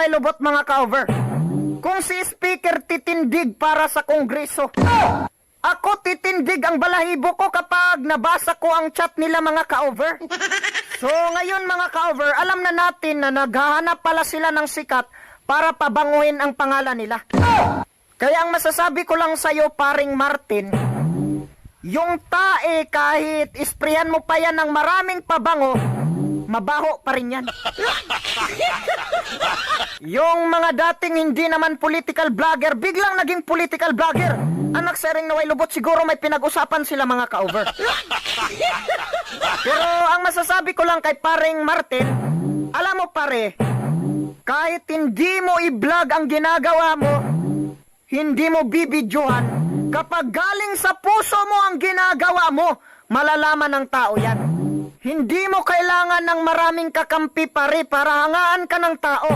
naway lubot mga ka-over. Kung si Speaker titindig para sa Kongreso, ako titindig ang balahibo ko kapag nabasa ko ang chat nila mga ka-over. So ngayon mga ka-over, alam na natin na naghahanap pala sila ng sikat para pabanguhin ang pangalan nila. Kaya ang masasabi ko lang sa'yo, paring Martin, yung tae kahit isprayan mo pa yan ng maraming pabango, mabaho pa rin yan. Yung mga dating hindi naman political vlogger, biglang naging political vlogger. Anak sering naway lubot, siguro may pinag-usapan sila mga ka-over. Pero ang masasabi ko lang kay paring Martin, alam mo pare, kahit hindi mo i-vlog ang ginagawa mo, hindi mo bibidyohan, kapag galing sa puso mo ang ginagawa mo, malalaman ng tao yan. Hindi mo kailangan ng maraming kakampi pare para hangaan ka ng tao.